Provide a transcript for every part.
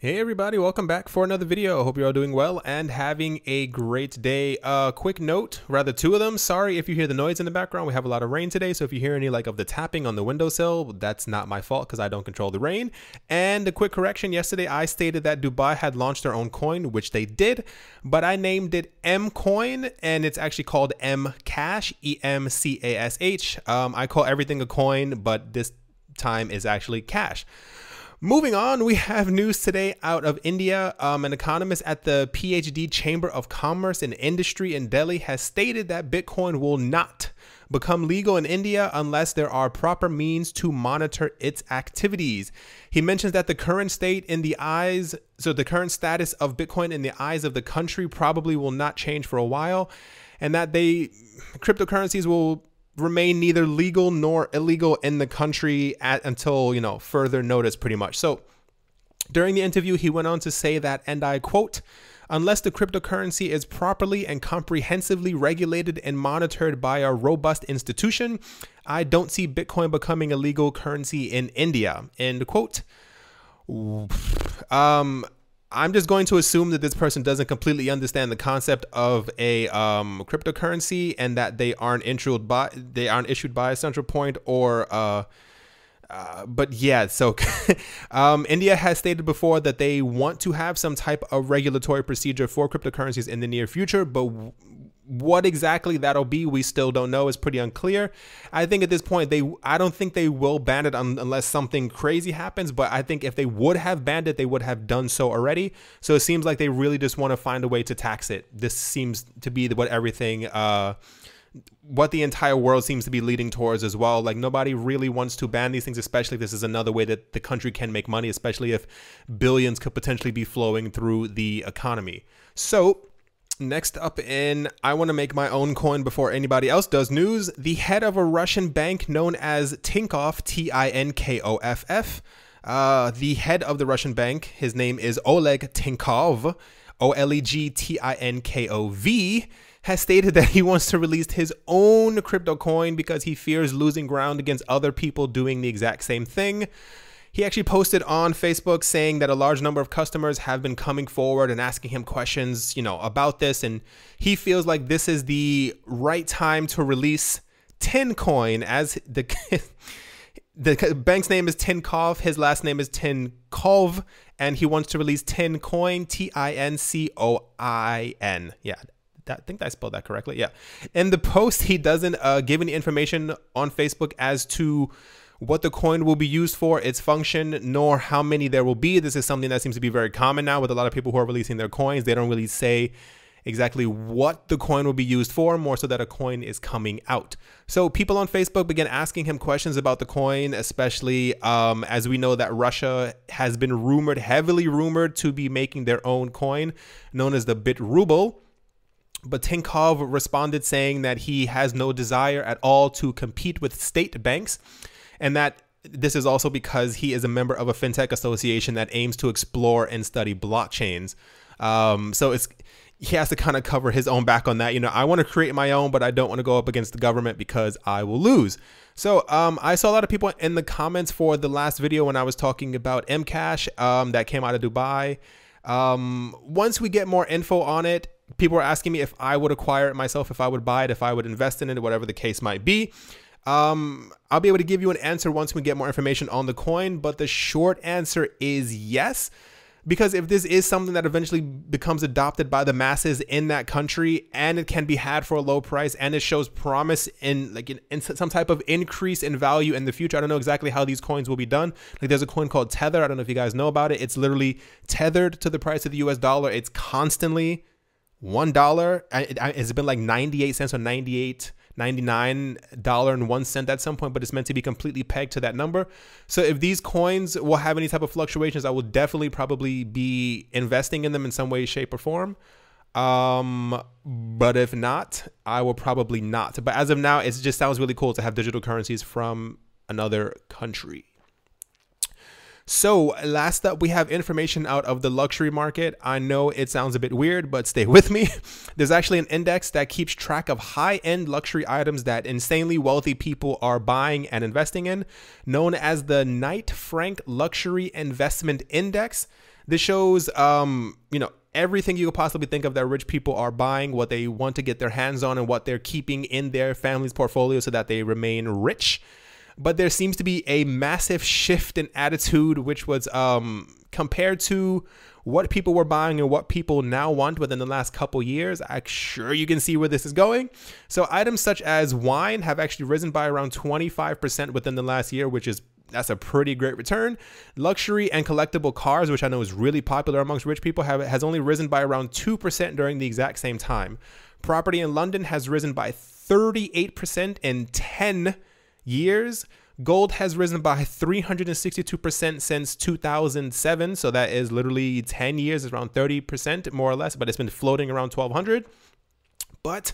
Hey everybody, welcome back for another video. Hope you're all doing well and having a great day. Quick note, rather two of them. Sorry if you hear the noise in the background. We have a lot of rain today, so if you hear any of the tapping on the windowsill, that's not my fault because I don't control the rain. And a quick correction, yesterday I stated that Dubai had launched their own coin, which they did, but I named it M Coin and it's actually called M Cash, EMCASH. I call everything a coin, but this time is actually cash. Moving on, we have news today out of India. An economist at the PhD Chamber of Commerce and Industry in Delhi has stated that Bitcoin will not become legal in India unless there are proper means to monitor its activities. He mentions that the current status of Bitcoin in the eyes of the country probably will not change for a while, and that cryptocurrencies will remain neither legal nor illegal in the country until, further notice pretty much. So during the interview, he went on to say that, and I quote, "Unless the cryptocurrency is properly and comprehensively regulated and monitored by a robust institution, I don't see Bitcoin becoming a legal currency in India," end quote. I'm just going to assume that this person doesn't completely understand the concept of a cryptocurrency and that they aren't issued by a central point or but yeah, so India has stated before that they want to have some type of regulatory procedure for cryptocurrencies in the near future, but what exactly that'll be, we still don't know. It's pretty unclear. I think at this point, I don't think they will ban it unless something crazy happens. But I think if they would have banned it, they would have done so already. So it seems like they really just want to find a way to tax it. This seems to be what the entire world seems to be leading towards as well. Like, nobody really wants to ban these things, especially if this is another way that the country can make money, especially if billions could potentially be flowing through the economy. So next up I want to make my own coin before anybody else does news. The head of a Russian bank known as Tinkoff, Tinkoff, the head of the Russian bank, his name is Oleg Tinkov, OlegTinkov, has stated that he wants to release his own crypto coin because he fears losing ground against other people doing the exact same thing. He actually posted on Facebook saying that a large number of customers have been coming forward and asking him questions, about this. And he feels like this is the right time to release Tin Coin, as the bank's name is Tinkoff. His last name is Tinkov, and he wants to release Tin Coin, Tincoin. Yeah. I think I spelled that correctly. Yeah. In the post, he doesn't give any information on Facebook as to what the coin will be used for, its function, nor how many there will be. This is something that seems to be very common now with a lot of people who are releasing their coins. They don't really say exactly what the coin will be used for, more so that a coin is coming out. So people on Facebook began asking him questions about the coin, especially as we know that Russia has been heavily rumored to be making their own coin known as the Bit Ruble. But Tinkov responded saying that he has no desire at all to compete with state banks, and that this is also because he is a member of a fintech association that aims to explore and study blockchains. So he has to kind of cover his own back on that. I want to create my own, but I don't want to go up against the government because I will lose. So I saw a lot of people in the comments for the last video when I was talking about Mcash that came out of Dubai. Once we get more info on it, people were asking me if I would acquire it myself, if I would buy it, if I would invest in it, whatever the case might be. I'll be able to give you an answer once we get more information on the coin, but the short answer is yes, because if this is something that eventually becomes adopted by the masses in that country and it can be had for a low price and it shows promise in some type of increase in value in the future. I don't know exactly how these coins will be done. Like, there's a coin called Tether. I don't know if you guys know about it. It's literally tethered to the price of the US dollar. It's constantly $1. It's been like 98 cents or 99.01 at some point, but it's meant to be completely pegged to that number. So if these coins will have any type of fluctuations, I will definitely probably be investing in them in some way, shape, or form. But if not, I will probably not. But as of now, it just sounds really cool to have digital currencies from another country. So last up, we have information out of the luxury market. I know it sounds a bit weird, but stay with me. There's actually an index that keeps track of high-end luxury items that insanely wealthy people are buying and investing in, known as the Knight Frank Luxury Investment Index. This shows, you know, everything you could possibly think of that rich people are buying, what they want to get their hands on, and what they're keeping in their family's portfolio so that they remain rich. But there seems to be a massive shift in attitude, which was compared to what people were buying and what people now want within the last couple years. I'm sure you can see where this is going. So items such as wine have actually risen by around 25% within the last year, that's a pretty great return. Luxury and collectible cars, which I know is really popular amongst rich people, has only risen by around 2% during the exact same time. Property in London has risen by 38% in 10 years. Gold has risen by 362% since 2007. So that is literally 10 years, around 30% more or less, but it's been floating around 1,200. But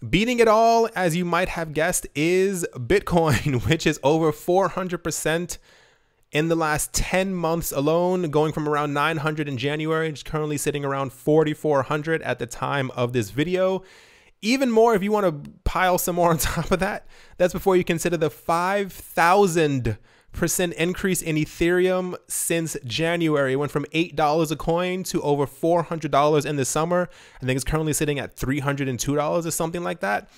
beating it all, as you might have guessed, is Bitcoin, which is over 400% in the last 10 months alone, going from around 900 in January. It's currently sitting around 4,400 at the time of this video. Even more, if you want to pile some more on top of that, that's before you consider the 5,000% increase in Ethereum since January. It went from $8 a coin to over $400 in the summer. I think it's currently sitting at $302 or something like that.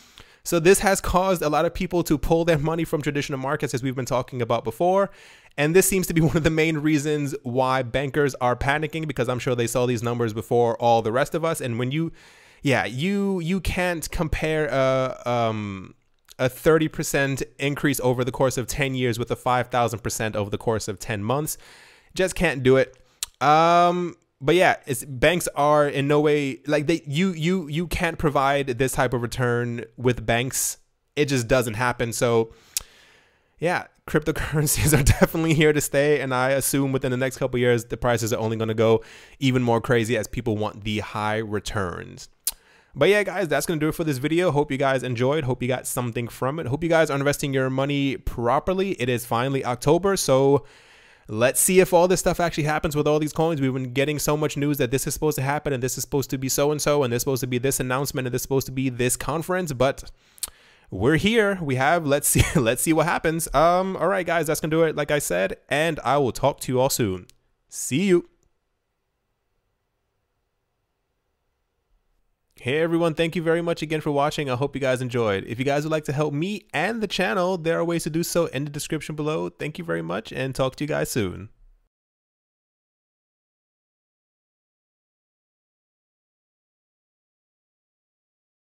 So this has caused a lot of people to pull their money from traditional markets, as we've been talking about before. And this seems to be one of the main reasons why bankers are panicking, because I'm sure they saw these numbers before all the rest of us. And when you can't compare a 30% increase over the course of 10 years with a 5,000% over the course of 10 months. Just can't do it. But yeah, banks are in no way like you can't provide this type of return with banks. It just doesn't happen. So yeah, cryptocurrencies are definitely here to stay, and I assume within the next couple of years the prices are only going to go even more crazy as people want the high returns. But yeah, guys, that's going to do it for this video. Hope you guys enjoyed. Hope you got something from it. Hope you guys are investing your money properly. It is finally October, so let's see if all this stuff actually happens with all these coins. We've been getting so much news that this is supposed to happen, and this is supposed to be so-and-so, and this is supposed to be this announcement, and this is supposed to be this conference, but we're here. Let's see what happens. All right, guys, that's going to do it, like I said, and I will talk to you all soon. See you. Hey everyone, thank you very much again for watching. I hope you guys enjoyed. If you guys would like to help me and the channel, there are ways to do so in the description below. Thank you very much, and talk to you guys soon.